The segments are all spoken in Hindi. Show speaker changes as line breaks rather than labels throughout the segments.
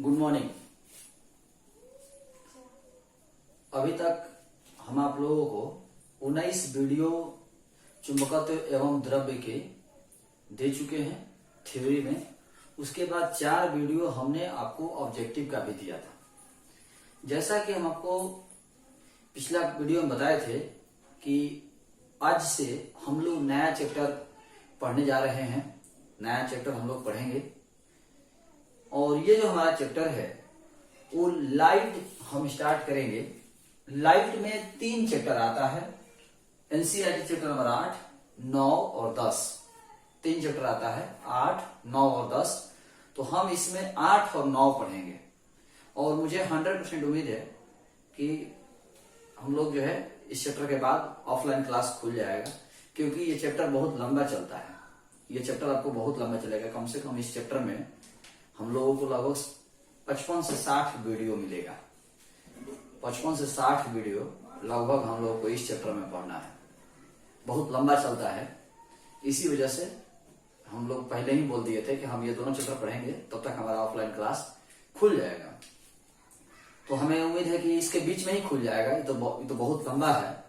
Good morning. अभी तक हम आप लोगों को 19 वीडियो चुंबकत्व एवं द्रव्य के दे चुके हैं थ्योरी में। उसके बाद 4 वीडियो हमने आपको ऑब्जेक्टिव का भी दिया था। जैसा कि हम आपको पिछला वीडियो में बताए थे कि आज से हम लोग नया चैप्टर पढ़ने जा रहे हैं। नया चैप्टर हम लोग पढ़ेंगे और ये जो हमारा चैप्टर है वो लाइट हम स्टार्ट करेंगे। लाइट में 3 चैप्टर आता है। एनसीईआरटी चैप्टर नंबर 8, 9 और 10 3 चैप्टर आता है, 8, 9 और 10। तो हम इसमें 8 और 9 पढ़ेंगे और मुझे 100% उम्मीद है कि हम लोग जो है इस चैप्टर के बाद ऑफलाइन क्लास खुल जाएगा, क्योंकि ये चैप्टर बहुत लंबा चलता है। ये चैप्टर आपको बहुत लंबा चलेगा। कम से कम इस चैप्टर में हम लोगों को लगभग 55 से 60 वीडियो मिलेगा। 55 से 60 वीडियो लगभग हम लोगों को इस चैप्टर में पढ़ना है। बहुत लंबा चलता है, इसी वजह से हम लोग पहले ही बोल दिए थे कि हम ये दोनों चैप्टर पढ़ेंगे, तब तक हमारा ऑफलाइन क्लास खुल जाएगा। तो हमें उम्मीद है कि इसके बीच में ही खुल जाएगा। ये तो बहुत लंबा है।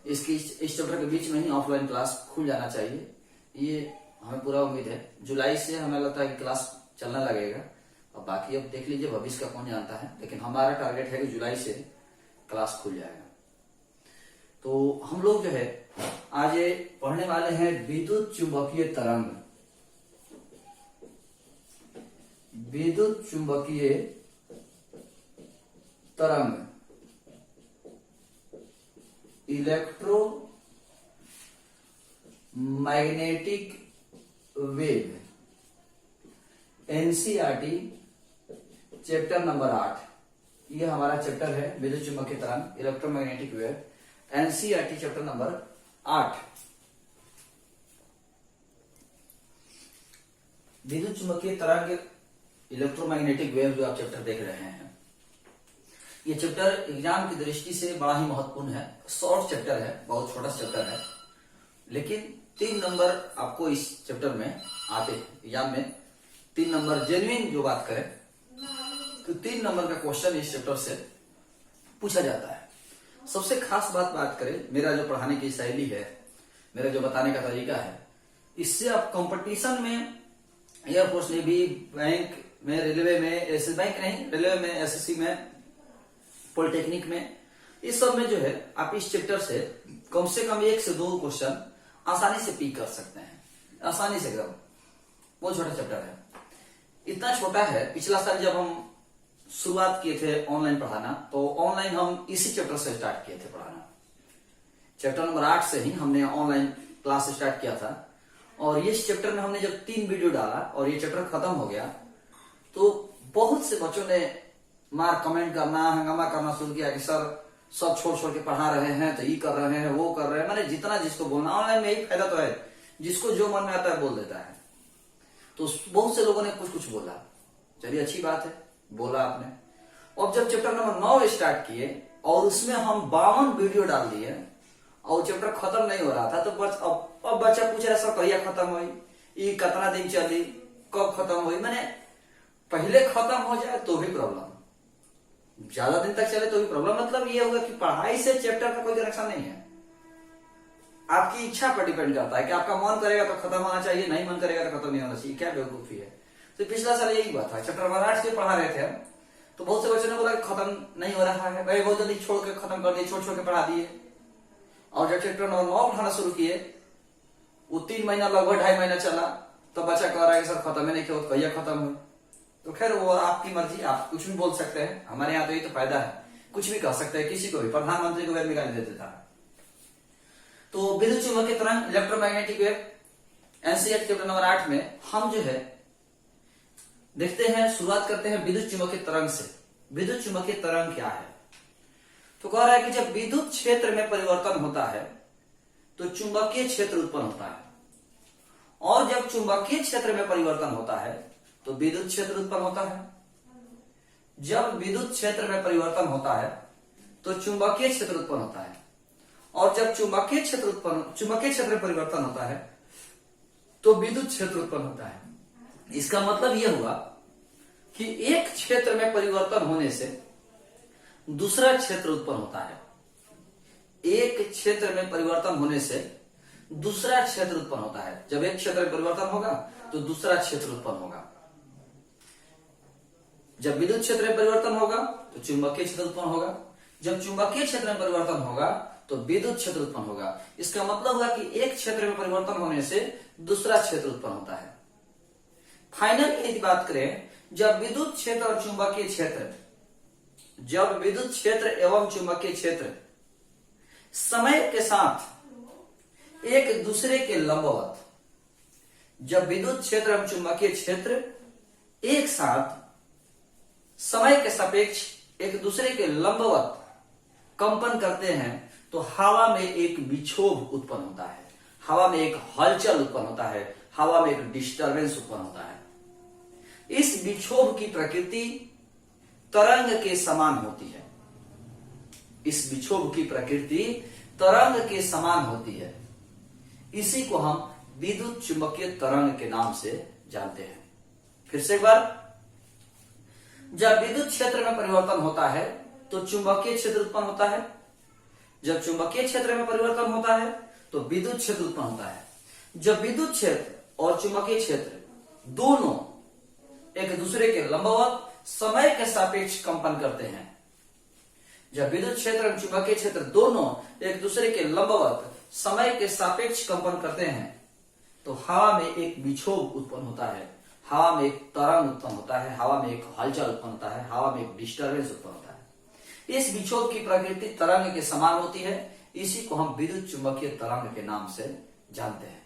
इस चैप्टर के बीच में ही ऑफलाइन क्लास खुल जाना चाहिए, ये हमें पूरा उम्मीद है। जुलाई से हमें लगता है कि क्लास चलने लगेगा। अब बाकी अब देख लीजिए, भविष्य का कौन जानता है, लेकिन हमारा टारगेट है कि जुलाई से क्लास खुल जाएगा। तो हम लोग जो है आज ये पढ़ने वाले हैं विद्युत चुंबकीय तरंग। विद्युत चुंबकीय तरंग, electromagnetic wave, NCERT chapter number 8। ये हमारा चैप्टर है विद्युत चुंबकीय तरंग, electromagnetic wave, NCERT chapter number 8। विद्युत चुंबकीय तरंग, इलेक्ट्रोमैग्नेटिक वेव जो आप चैप्टर देख रहे हैं, ये चैप्टर एग्जाम की दृष्टि से बड़ा ही महत्वपूर्ण है। शॉर्ट चैप्टर है, बहुत छोटा चैप्टर है, लेकिन 3 नंबर आपको इस चैप्टर में आते हैं। एग्जाम में 3 नंबर जेन्युइन जो बात करें तो 3 नंबर का क्वेश्चन इस चैप्टर से पूछा जाता है। सबसे खास बात करें, मेरा जो पढ़ाने की शैली है, मेरा जो बताने का तरीका है, इससे आप कंपटीशन में, एयरफोर्स नेवी, बैंक में, रेलवे में, एसएस बैंक नहीं, रेलवे में, एसएससी में, पॉलिटेक्निक में, इस सब में जो है आप इस चैप्टर से कम 1 से 2 क्वेश्चन आसानी से पिक कर सकते हैं। आसानी से एकदम। बहुत छोटा चैप्टर है, इतना छोटा है। पिछला साल जब हम शुरुआत किए थे ऑनलाइन पढ़ाना, तो ऑनलाइन हम इसी चैप्टर से स्टार्ट किए थे पढ़ाना। चैप्टर नंबर 8 से ही हमने ऑनलाइन क्लास स्टार्ट किया था। और इस चैप्टर में हमने जब 3 वीडियो डाला और ये चैप्टर खत्म हो गया, तो बहुत से बच्चों ने मार कमेंट करना, हंगामा करना शुरू किया कि सर सब छोड़ के पढ़ा रहे हैं, तो ये कर रहे हैं, वो कर रहे हैं। मैंने जितना जिसको बोलना, ऑनलाइन में यही फायदा तो है, जिसको जो मन में आता है बोल देता है। तो बहुत से लोगों ने कुछ बोला, चलिए अच्छी बात है, बोला आपने। और जब चैप्टर नंबर 9 स्टार्ट किए और उसमें हम 52 वीडियो डाल दिए और चैप्टर खत्म नहीं हो रहा था, तो अब बच्चा पूछ रहा, सर कहिया खत्म हुई, ये कितना दिन चली, कब खत्म हुई। मैंने पहले खत्म हो जाए तो भी प्रॉब्लम, ज्यादा दिन तक चले तो भी प्रॉब्लम। मतलब ये होगा कि पढ़ाई से चैप्टर का कोई कनेक्शन नहीं है। आपकी इच्छा पर डिपेंड करता है कि आपका मन करेगा तो खत्म होना चाहिए, नहीं मन करेगा तो खत्म नहीं होना चाहिए। क्या बेवकूफी है। तो पिछला साल यही बात था, चैप्टर नंबर 8 से पढ़ा रहे थे हम, तो बहुत से बच्चों ने बोला कि खत्म नहीं हो रहा है, भाई बहुत जल्दी छोड़ के खत्म कर दिए, छोड़ के पढ़ा दिए। और जब चैप्टर नंबर 9 पढ़ाना शुरू किए, वो 3 महीना, लगभग 2.5 महीना चला, तो बच्चा कह रहा है कि सर खत्म ही नहीं किया, कहिया खत्म हुई। तो खैर वो आपकी मर्जी, आप कुछ भी बोल सकते हैं। हमारे यहाँ तो ये तो फायदा है, कुछ भी कह सकते हैं, किसी को भी, प्रधानमंत्री को भी गाली दे देता है। तो विद्युत चुंबकीय तरंग, electromagnetic wave, NCERT chapter number 8 में हम जो है देखते हैं, शुरुआत करते हैं विद्युत चुंबकीय तरंग से। विद्युत चुंबकीय तरंग क्या है? तो कह रहा है कि जब विद्युत क्षेत्र में परिवर्तन होता है तो चुंबकीय क्षेत्र उत्पन्न होता है, और जब चुंबकीय क्षेत्र में परिवर्तन होता है तो विद्युत क्षेत्र उत्पन्न होता है। जब विद्युत क्षेत्र में परिवर्तन होता है तो चुंबकीय क्षेत्र उत्पन्न होता है, और जब चुंबकीय क्षेत्र में परिवर्तन होता है तो विद्युत क्षेत्र उत्पन्न होता है। इसका मतलब यह हुआ कि एक क्षेत्र में परिवर्तन होने से दूसरा क्षेत्र उत्पन्न होता है। एक क्षेत्र में परिवर्तन होने से दूसरा क्षेत्र उत्पन्न होता है। जब एक क्षेत्र में परिवर्तन होगा तो दूसरा क्षेत्र उत्पन्न होगा। जब विद्युत क्षेत्र में परिवर्तन होगा तो चुंबकीय क्षेत्र उत्पन्न होगा। जब चुंबकीय क्षेत्र में परिवर्तन होगा तो विद्युत क्षेत्र उत्पन्न होगा। इसका मतलब हुआ कि एक क्षेत्र में परिवर्तन होने से दूसरा क्षेत्र उत्पन्न होता है। फाइनल यदि बात करें, जब विद्युत क्षेत्र और चुंबकीय क्षेत्र, जब विद्युत क्षेत्र एवं चुंबकीय क्षेत्र समय के साथ एक दूसरे के लंबवत, जब विद्युत क्षेत्र एवं चुंबकीय क्षेत्र एक साथ समय के सापेक्ष एक दूसरे के लंबवत कंपन करते हैं तो हवा में एक विक्षोभ उत्पन्न होता है, हवा में एक हलचल उत्पन्न होता है, हवा में एक डिस्टरबेंस उत्पन्न होता है। इस विक्षोभ की प्रकृति तरंग के समान होती है। इस विक्षोभ की प्रकृति तरंग के समान होती है। इसी को हम विद्युत चुंबकीय तरंग के नाम से जानते हैं। फिर से एक बार, जब विद्युत क्षेत्र में परिवर्तन होता है तो चुंबकीय क्षेत्र उत्पन्न होता है। जब चुंबकीय क्षेत्र में परिवर्तन होता है तो विद्युत क्षेत्र उत्पन्न होता है। जब विद्युत क्षेत्र और चुंबकीय क्षेत्र दोनों एक दूसरे के लंबवत समय के सापेक्ष कंपन करते हैं, जब विद्युत क्षेत्र और चुंबकीय क्षेत्र दोनों एक दूसरे के लंबवत समय के सापेक्ष कंपन करते हैं तो हवा में एक विक्षोभ उत्पन्न होता है, हवा में एक तरंग उत्पन्न होता है, हवा में एक हलचल उत्पन्न होता है, हवा में एक डिस्टरबेंस उत्पन्न होता है। इस विक्षोभ की प्रकृति तरंग के समान होती है। इसी को हम विद्युत चुंबकीय तरंग के नाम से जानते हैं।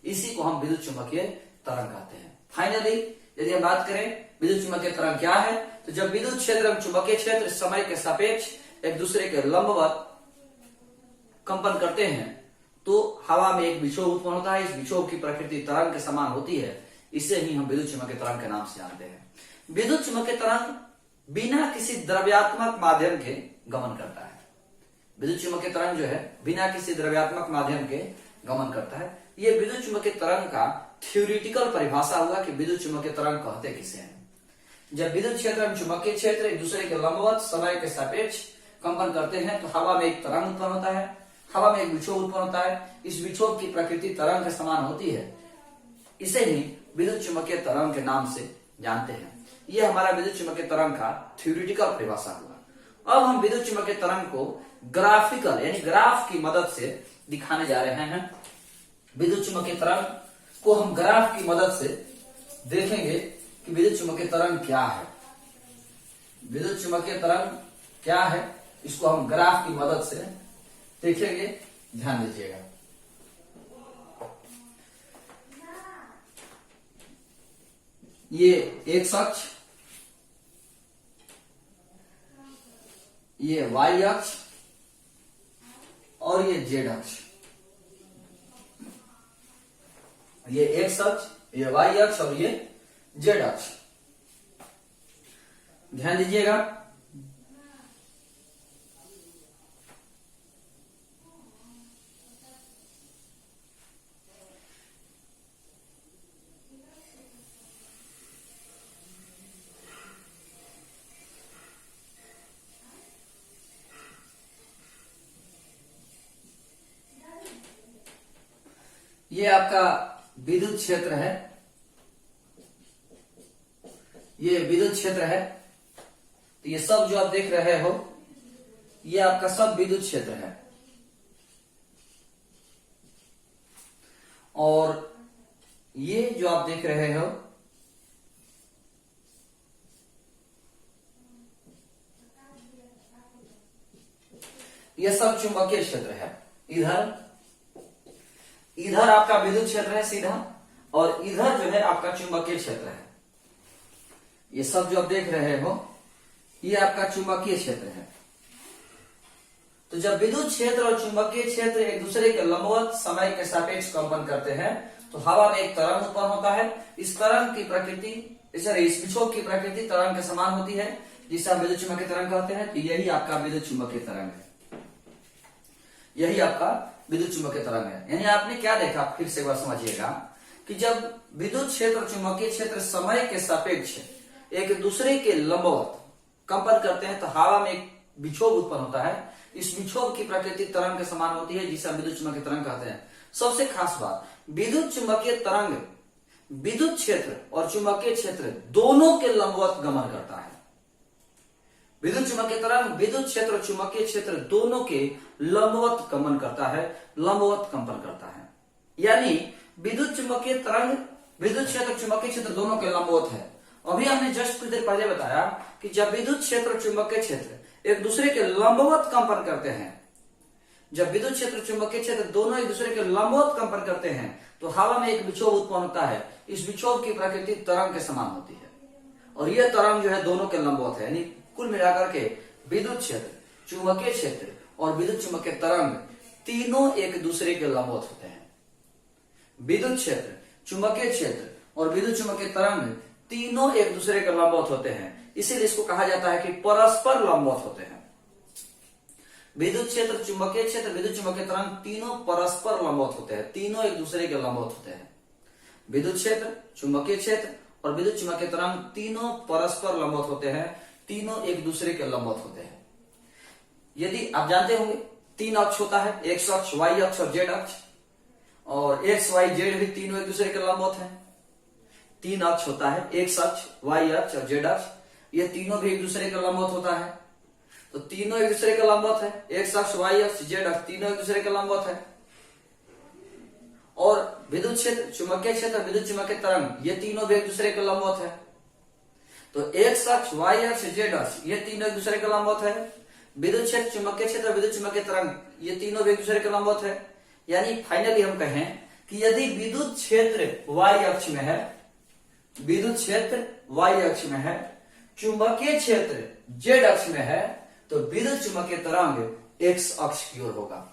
इसी को हम विद्युत चुंबकीय तरंग कहते हैं। फाइनली यदि हम बात करें विद्युत चुंबकीय तरंग क्या है, तो जब विद्युत क्षेत्र एवं चुंबकीय क्षेत्र समय के सापेक्ष एक दूसरे के लंबवत कंपन करते हैं तो हवा में एक विक्षोभ उत्पन्न होता है। इस विक्षोभ की प्रकृति तरंग के समान होती है। इसे ही हम विद्युत चुंबकीय तरंग के नाम से जानते हैं। विद्युत चुंबकीय तरंग बिना किसी द्रव्यात्मक माध्यम के गमन करता है। विद्युत चुंबकीय तरंग जो है बिना किसी द्रव्यात्मक माध्यम के गमन करता है। यह विद्युत चुंबकीय तरंग का थ्योरेटिकल परिभाषा हुआ कि विद्युत चुंबकीय तरंग कहते किसे हैं। जब विद्युत क्षेत्र एवं चुंबकीय क्षेत्र एक दूसरे के लंबवत समय के सापेक्ष कंपन करते हैं तो हवा में एक तरंग उत्पन्न होता है, हवा में एक विक्षोभ उत्पन्न होता है। इस विक्षोभ की प्रकृति तरंग के समान होती है। इसे ही विद्युत चुंबकीय तरंग के नाम से जानते हैं। यह हमारा विद्युत चुंबकीय तरंग का थ्योरेटिकल परिभाषा हुआ। अब हम विद्युत चुंबकीय तरंग को ग्राफिकल यानी ग्राफ की मदद से दिखाने जा रहे हैं। विद्युत चुंबकीय तरंग को हम ग्राफ की मदद से देखेंगे कि विद्युत चुंबकीय तरंग क्या है। विद्युत चुंबकीय तरंग क्या है, इसको हम ग्राफ की मदद से देखेंगे। ध्यान दीजिएगा। ये एक्स अक्ष, ये वाई अक्ष और ये जेड अक्ष। ये एक्स अक्ष, ये वाई अक्ष और ये जेड अक्ष। ध्यान दीजिएगा। ये आपका विद्युत क्षेत्र है, ये विद्युत क्षेत्र है। तो ये सब जो आप देख रहे हो ये आपका सब विद्युत क्षेत्र है। और ये जो आप देख रहे हो ये सब चुंबकीय क्षेत्र है। इधर आपका विद्युत क्षेत्र है सीधा, और इधर जो है आपका चुंबकीय क्षेत्र है। ये सब जो आप देख रहे हो ये आपका चुंबकीय क्षेत्र है। तो जब विद्युत क्षेत्र और चुंबकीय क्षेत्र एक दूसरे के लंबवत समय के सापेक्ष कंपन करते हैं तो हवा में एक तरंग उत्पन्न होता है। इस तरंग की प्रकृति, इस विक्षोभ की प्रकृति तरंग के समान होती है, जिसे हम विद्युत चुंबकीय तरंग कहते हैं। तो यही आपका विद्युत चुंबकीय तरंग है। यही आपका विद्युत चुंबकीय तरंग है। यानी आपने क्या देखा, फिर से एक बार समझिएगा कि जब विद्युत क्षेत्र और चुंबकीय क्षेत्र समय के सापेक्ष एक दूसरे के लंबवत कंपन करते हैं तो हवा में एक विक्षोभ उत्पन्न होता है। इस विक्षोभ की प्रकृति तरंग के समान होती है, जिसे हम विद्युत चुम्बकीय तरंग कहते हैं। सबसे खास बात, विद्युत चुम्बकीय तरंग विद्युत क्षेत्र और चुंबकीय क्षेत्र दोनों के लंबवत गमन करता है। विद्युत चुम्बकीय तरंग विद्युत क्षेत्र और चुंबकीय क्षेत्र दोनों के लंबवत गमन करता है, लंबवत कंपन करता है। यानी विद्युत चुम्बकीय तरंग विद्युत क्षेत्र और चुंबकीय क्षेत्र दोनों के लंबवत है। अभी हमने जस्ट कुछ देर पहले बताया कि जब विद्युत क्षेत्र और चुंबकीय क्षेत्र एक दूसरे के लंबवत कंपन करते हैं, जब विद्युत क्षेत्र और चुंबकीय क्षेत्र दोनों एक दूसरे के लंबवत कंपन करते हैं तो हवा में एक विक्षोभ उत्पन्न होता है। इस विक्षोभ की प्रकृति तरंग के समान होती है और यह तरंग जो है दोनों के लंबवत है। यानी कुल मिलाकर के विद्युत क्षेत्र, चुंबकीय क्षेत्र और विद्युत चुम्बकीय तरंग तीनों एक दूसरे के लंबवत होते हैं। विद्युत क्षेत्र, चुंबकीय क्षेत्र और विद्युत चुम्बकीय तरंग तीनों एक दूसरे के लंबवत होते हैं, इसीलिए इसको कहा जाता है कि परस्पर लंबवत होते हैं। विद्युत क्षेत्र, चुंबकीय क्षेत्र, विद्युत चुम्बकीय तरंग तीनों परस्पर लंबवत होते हैं, तीनों एक दूसरे के लंबवत होते हैं। विद्युत क्षेत्र, चुंबकीय क्षेत्र और विद्युत चुम्बकीय तरंग तीनों परस्पर लंबवत होते हैं, तीनों एक दूसरे के लंबवत होते हैं। यदि आप जानते होंगे 3 अक्ष होता है, एक्स अक्ष, वाई अक्ष और जेड अक्ष, और एक्स वाई जेड भी तीनों एक दूसरे के लंबवत हैं। 3 अक्ष होता है, एक्स अक्ष, वाई अक्ष और जेड अक्ष, ये तीनों भी एक दूसरे के लंबवत होता है। तो तीनों एक दूसरे के लंबवत है, एक्स अक्ष, वाई अक्ष, जेड अक्ष तीनों एक दूसरे के लंबवत है। और विद्युत क्षेत्र, चुंबकीय क्षेत्र, विद्युत चुम्बकीय तरंग ये तीनों भी एक दूसरे के लंबवत है। तो एक्स अक्ष, वाई अक्ष, जेड अक्ष ये तीनों एक दूसरे के लंबवत है। विद्युत क्षेत्र, चुंबकीय क्षेत्र, विद्युत चुम्बकीय तरंग ये तीनों भी एक दूसरे के लंबवत है। यानी फाइनली हम कहें कि यदि विद्युत क्षेत्र वाई अक्ष में है, विद्युत क्षेत्र वाई अक्ष में है, चुंबकीय क्षेत्र जेड अक्ष में है, तो विद्युत चुम्बकीय तरंग एक्स अक्ष की ओर होगा।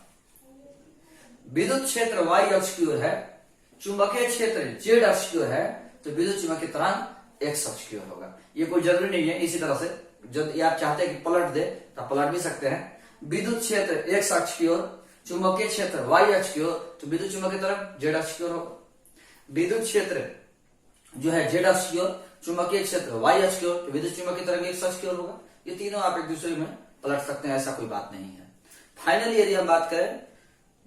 विद्युत क्षेत्र वाई अक्ष की ओर है, चुंबकीय क्षेत्र जेड अक्ष की ओर है, तो विद्युत चुम्बकीय तरंग एक्स अक्ष की ओर होगा। ये कोई जरूरी नहीं है, इसी तरह से जब आप चाहते हैं कि पलट दे तो पलट भी सकते हैं। विद्युत क्षेत्र एक्स अक्ष की ओर, चुंबकीय क्षेत्र वाई अक्ष की ओर, तो विद्युत चुम्बकीय तरंग जेड अक्ष की ओर होगा। विद्युत क्षेत्र जो है जेड अक्ष की ओर, चुंबकीय क्षेत्र वाई अक्ष की ओर, तो विद्युत चुम्बकीय तरंग एक्स अक्ष की ओर होगा। ये तीनों आप एक दूसरे में पलट सकते हैं, ऐसा कोई बात नहीं है। फाइनली यदि हम बात करें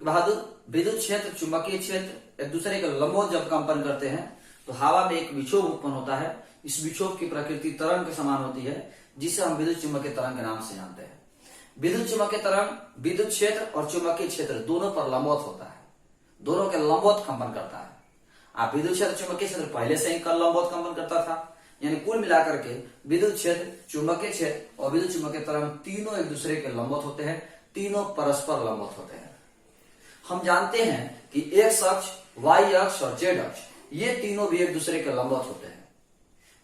बहादुर, विद्युत क्षेत्र, चुंबकीय क्षेत्र एक दूसरे के लंबवत जब कंपन करते हैं तो हवा में एक विक्षोभ उत्पन्न होता है। इस विक्षोभ की प्रकृति तरंग के समान होती है, जिसे हम विद्युत चुम्बकीय तरंग के नाम से जानते हैं। विद्युत चुम्बकीय तरंग विद्युत क्षेत्र और चुंबकीय क्षेत्र दोनों पर लंबवत होता है, दोनों के लंबवत कंपन करता है। आप विद्युत क्षेत्र, चुंबकीय क्षेत्र पहले से ही कल लंबवत कंपन करता था। यानी कुल मिलाकर के विद्युत क्षेत्र, चुंबकीय क्षेत्र और विद्युत चुम्बकीय तरंग तीनों एक दूसरे के लंबवत होते हैं, तीनों परस्पर लंबवत होते हैं। हम जानते हैं कि एक्स अक्ष, वाई अक्ष और जेड अक्ष ये तीनों भी एक दूसरे के लंबवत होते हैं।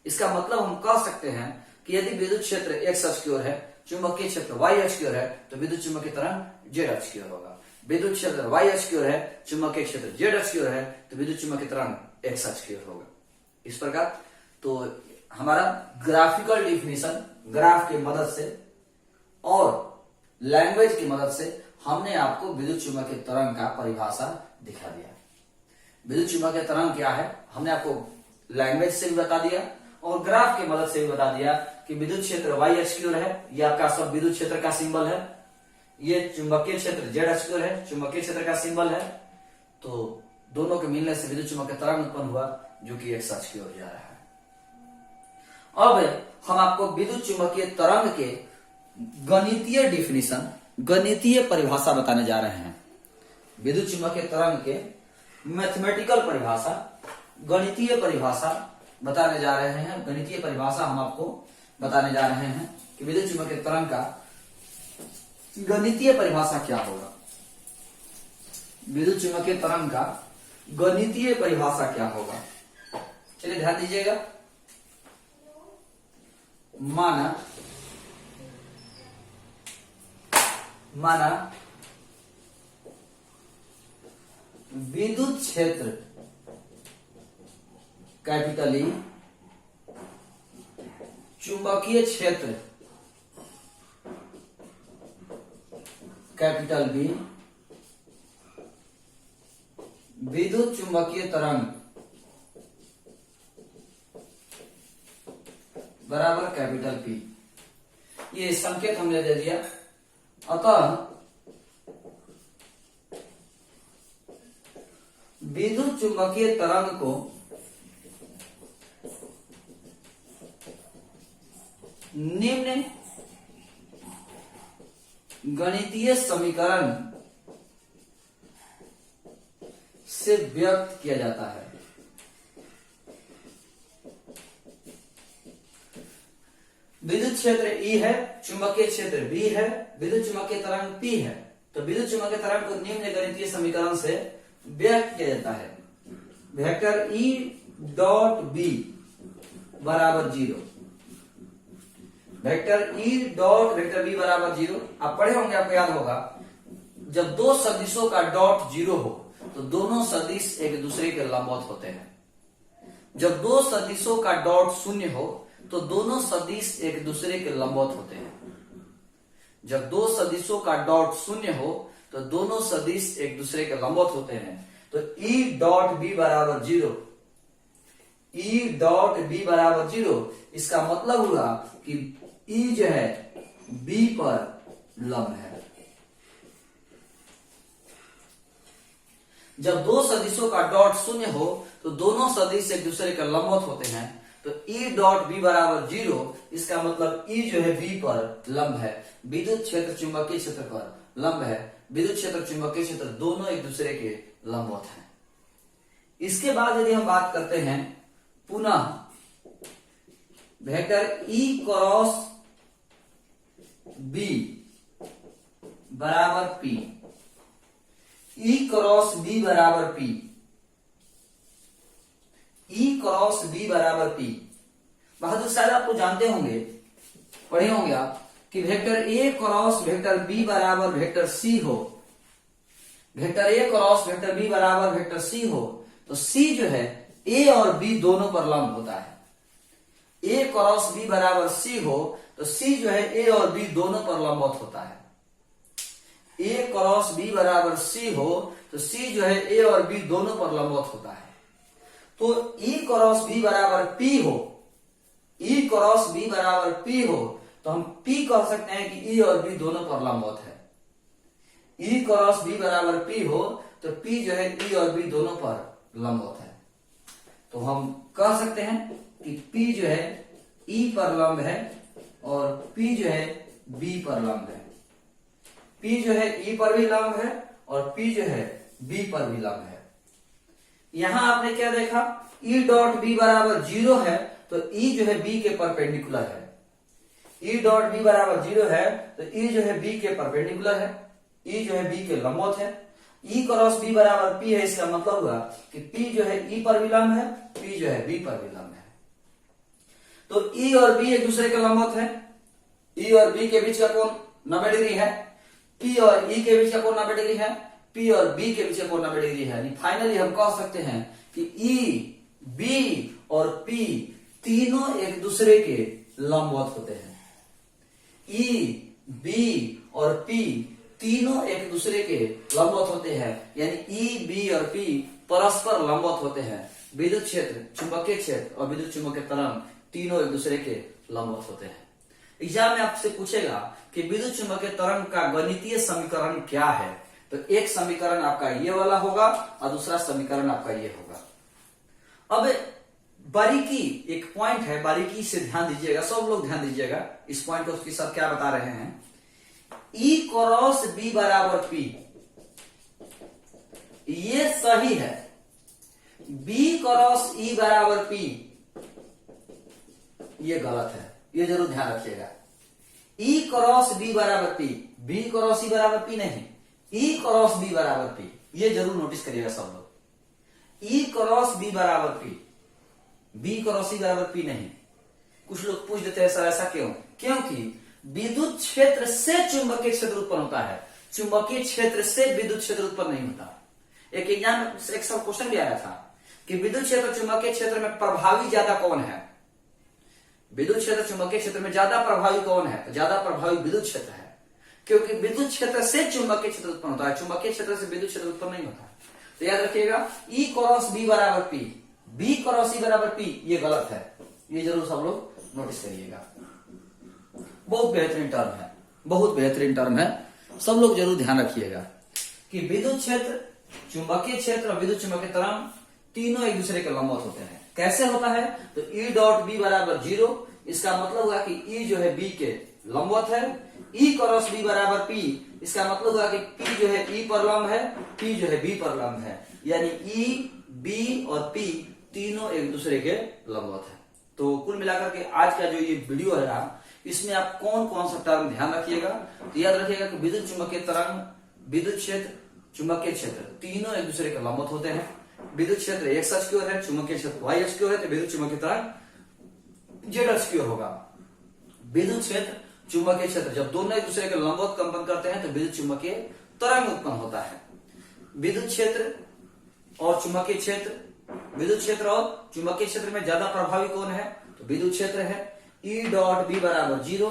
इसका मतलब हम कह सकते हैं कि यदि विद्युत क्षेत्र एक्स अक्ष की ओर है, चुंबकीय क्षेत्र वाई अक्ष की ओर है, तो विद्युत चुम्बकीय तरंग जेड अक्ष की ओर होगा। विद्युत क्षेत्र वाई अक्ष की ओर है, चुंबकीय क्षेत्र जेड अक्ष की ओर है, तो विद्युत चुम्बकीय तरंग एक्स अक्ष की ओर होगा। इस प्रकार तो हमारा ग्राफिकल डिफिनेशन, ग्राफ की मदद से और लैंग्वेज की मदद से हमने आपको विद्युत चुम्बकीय तरंग का परिभाषा दिखा दिया। विद्युत चुम्बकीय तरंग क्या है हमने आपको लैंग्वेज से भी बता दिया और ग्राफ की मदद से भी बता दिया कि विद्युत क्षेत्र वाई अक्ष की ओर है, ये आपका सब विद्युत क्षेत्र का सिंबल है। ये चुंबकीय क्षेत्र जेड अक्ष की ओर है, चुंबकीय क्षेत्र का सिंबल है। तो दोनों के मिलने से विद्युत चुम्बकीय तरंग उत्पन्न हुआ, जो कि एक्स अक्ष की ओर जा रहा है। अब हम आपको विद्युत चुम्बकीय तरंग के गणितीय डिफिनीशन, गणितीय परिभाषा बताने जा रहे हैं। विद्युत चुम्बकीय तरंग के मैथमेटिकल परिभाषा, गणितीय परिभाषा बताने जा रहे हैं। गणितीय परिभाषा हम आपको बताने जा रहे हैं कि विद्युत चुम्बकीय तरंग का गणितीय परिभाषा क्या होगा। विद्युत चुम्बकीय तरंग का गणितीय परिभाषा क्या होगा, चलिए ध्यान दीजिएगा। माना विद्युत क्षेत्र कैपिटल ई, चुंबकीय क्षेत्र कैपिटल बी, विद्युत चुम्बकीय तरंग बराबर कैपिटल पी, ये संकेत हमने दे दिया। अतः विद्युत चुंबकीय तरंग को निम्न गणितीय समीकरण से व्यक्त किया जाता है। विद्युत क्षेत्र E है, चुंबकीय क्षेत्र B है, विद्युत चुंबकीय तरंग P है। तो विद्युत चुंबकीय तरंग को निम्न गणितीय समीकरण से व्यक्त किया जाता है। वेक्टर E डॉट B बराबर 0, vector E dot vector B बराबर 0। आप पढ़े होंगे, आपको याद होगा, जब दो सदिशों का डॉट 0 हो तो दोनों सदिश एक दूसरे के लंबवत होते हैं। जब दो सदिशों का डॉट 0 हो तो दोनों सदिश एक दूसरे के लंबवत होते हैं। जब दो सदिशों का डॉट 0 हो तो दोनों सदिश एक दूसरे के लंबवत होते हैं। तो E डॉट B बराबर 0, E डॉट B बराबर 0, इसका मतलब हुआ कि E जो है B पर लंब है। जब दो सदिशों का डॉट 0 हो तो दोनों सदिश एक दूसरे के लंबवत होते हैं। तो E डॉट B बराबर 0, इसका मतलब E जो है B पर लंब है। विद्युत क्षेत्र चुंबकीय क्षेत्र पर लंब है, विद्युत क्षेत्र चुंबकीय क्षेत्र दोनों एक दूसरे के लंबवत हैं। इसके बाद यदि हम बात करते हैं पुनः वेक्टर E क्रॉस B बराबर P, E क्रॉस B बराबर P, E क्रॉस B बराबर P। बहादुर शायद आप तो जानते होंगे, पढ़े होंगे आप कि vector A cross vector B बराबर वेक्टर C हो, vector A cross vector B बराबर वेक्टर C हो तो C जो है A और B दोनों पर लंब होता है। A क्रॉस B बराबर C हो तो C जो है A और B दोनों पर लंबवत होता है। A क्रॉस B बराबर C हो तो C जो है A और B दोनों पर लंबवत होता है। तो E क्रॉस B बराबर P हो, E क्रॉस B बराबर P हो तो हम P कह सकते हैं कि E और B दोनों पर लंबवत है। E क्रॉस B बराबर P हो तो P जो है E और B दोनों पर लंबवत है। तो हम कह सकते हैं कि P जो है E पर लंब है और P जो है B पर लंब है। P जो है E पर भी लंब है और P जो है B पर भी लंब है। यहां आपने क्या देखा, E डॉट B बराबर 0 है तो E जो है B के परपेंडिकुलर है। E डॉट B बराबर 0 है तो E जो है B के परपेंडिकुलर है, E जो है B के लंबवत है। E क्रॉस B बराबर P है, इसका मतलब हुआ कि P जो है E पर भी लंब है, P जो है B पर भी लंब है। तो E और B एक दूसरे के लंबवत है। E और B के बीच का कोण 90 डिग्री है, P और E के बीच का कोण 90 डिग्री है, P और B के बीच का कोण 90 डिग्री है। फाइनली हम कह सकते हैं कि E, B और P तीनों एक दूसरे के लंबवत होते हैं। E, B और P तीनों एक दूसरे के लंबवत होते हैं, यानी E, B और P परस्पर लंबवत होते हैं। विद्युत क्षेत्र, चुंबकीय क्षेत्र और विद्युत चुंबकीय तरंग तीनों एक दूसरे के लंबवत होते हैं। एग्जाम में आपसे पूछेगा कि विद्युत चुंबकीय तरंग का गणितीय समीकरण क्या है, तो एक समीकरण आपका ये वाला होगा और दूसरा समीकरण आपका ये होगा। अब बारीकी एक पॉइंट है, बारीकी से ध्यान दीजिएगा, सब लोग ध्यान दीजिएगा इस पॉइंट को। उसके साथ क्या बता रहे हैं, E क्रॉस B बराबर P ये सही है, B क्रॉस E बराबर P ये गलत है, ये जरूर ध्यान रखिएगा। E क्रॉस B बराबर P, B क्रॉस E बराबर P नहीं, E क्रॉस B बराबर P, ये जरूर नोटिस करिएगा सब लोग। E क्रॉस B बराबर P, B क्रॉस E बराबर P नहीं। कुछ लोग पूछ देते हैं सर ऐसा क्यों? क्योंकि विद्युत क्षेत्र से चुंबकीय क्षेत्र उत्पन्न होता है, चुंबकीय क्षेत्र से विद्युत क्षेत्र उत्पन्न नहीं होता। एक एग्जाम में एक सब क्वेश्चन भी आया था कि विद्युत क्षेत्र चुंबकीय क्षेत्र में प्रभावी ज्यादा कौन है? विद्युत क्षेत्र चुंबकीय क्षेत्र में ज्यादा प्रभावी कौन है? तो ज्यादा प्रभावी विद्युत क्षेत्र है, क्योंकि विद्युत क्षेत्र से चुंबकीय क्षेत्र उत्पन्न होता है, चुंबकीय क्षेत्र से विद्युत क्षेत्र उत्पन्न नहीं होता। तो याद रखिएगा E क्रॉस B बराबर P, B क्रॉस E बराबर P ये गलत है, ये जरूर सब लोग नोटिस करिएगा, बहुत बेहतरीन टर्म है, बहुत बेहतरीन टर्म है, सब लोग जरूर ध्यान रखिएगा कि विद्युत क्षेत्र, चुंबकीय क्षेत्र और विद्युत चुंबकीय तरंग तीनों एक दूसरे के लंबवत होते हैं। कैसे होता है? तो E डॉट बी बराबर 0, इसका मतलब हुआ कि E जो है B के लंबवत है। E क्रॉस B बराबर P, इसका मतलब हुआ कि P जो है E पर लंब है, P जो है B पर लंब है, यानी E, B और P तीनों एक दूसरे के लंबवत है। तो कुल मिलाकर के आज का जो ये वीडियो है ना, इसमें आप कौन कौन सा टर्म ध्यान रखिएगा। तो याद रखिएगा कि विद्युत चुंबकीय तरंग, विद्युत क्षेत्र, चुंबकीय क्षेत्र तीनों एक दूसरे के लंबवत होते हैं। विद्युत क्षेत्र एक्स अक्ष की ओर है, चुंबकीय क्षेत्र वाई अक्ष की ओर है, तो विद्युत चुंबकीय तरंग जेड अक्ष की ओर होगा। विद्युत क्षेत्र, चुंबकीय क्षेत्र जब दोनों एक दूसरे के लंबवत कंपन करते हैं तो विद्युत चुंबकीय तरंग उत्पन्न होता है। विद्युत क्षेत्र और चुंबकीय क्षेत्र, विद्युत क्षेत्र और चुंबकीय क्षेत्र में ज्यादा प्रभावी कौन है? तो विद्युत क्षेत्र है। E डॉट बी बराबर 0,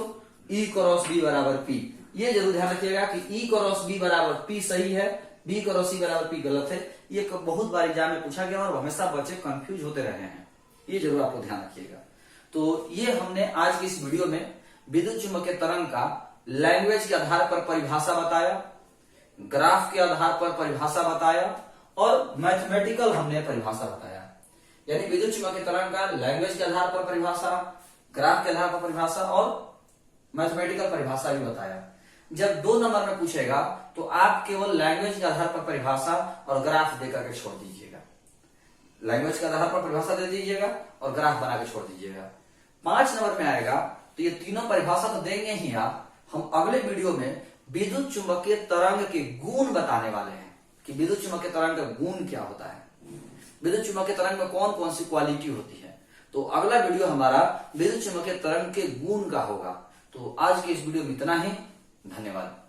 E क्रॉस B बराबर P। ये जरूर ध्यान रखिएगा कि E क्रॉस B बराबर P सही है, B क्रॉस C बराबर P गलत है। ये बहुत बार एग्जाम में पूछा गया और हमेशा बच्चे कंफ्यूज होते रहे हैं, ये जरूर आपको ध्यान रखिएगा। तो ये हमने आज की इस वीडियो में विद्युत चुंबकीय तरंग का लैंग्वेज के आधार पर परिभाषा बताया, ग्राफ के आधार पर परिभाषा बताया और मैथमेटिकल हमने परिभाषा बताया। यानी विद्युत चुंबकीय तरंग का लैंग्वेज के आधार पर परिभाषा, ग्राफ के आधार पर परिभाषा और मैथमेटिकल परिभाषा भी बताया। जब 2 नंबर में पूछेगा तो आप केवल लैंग्वेज के आधार पर परिभाषा और ग्राफ देकर के छोड़ दीजिएगा। लैंग्वेज के आधार पर परिभाषा दे दीजिएगा और ग्राफ बना के छोड़ दीजिएगा। 5 नंबर में आएगा तो ये तीनों परिभाषा तो देंगे ही आप, हम अगले वीडियो में विद्युत चुंबकीय तरंग के गुण बताने वाले हैं कि विद्युत चुंबकीय तरंग का गुण क्या होता है, विद्युत चुंबकीय तरंग में कौन कौन सी क्वालिटी होती है। तो अगला वीडियो हमारा विद्युत चुंबकीय तरंग के गुण का होगा। तो आज के इस वीडियो में इतना ही, धन्यवाद।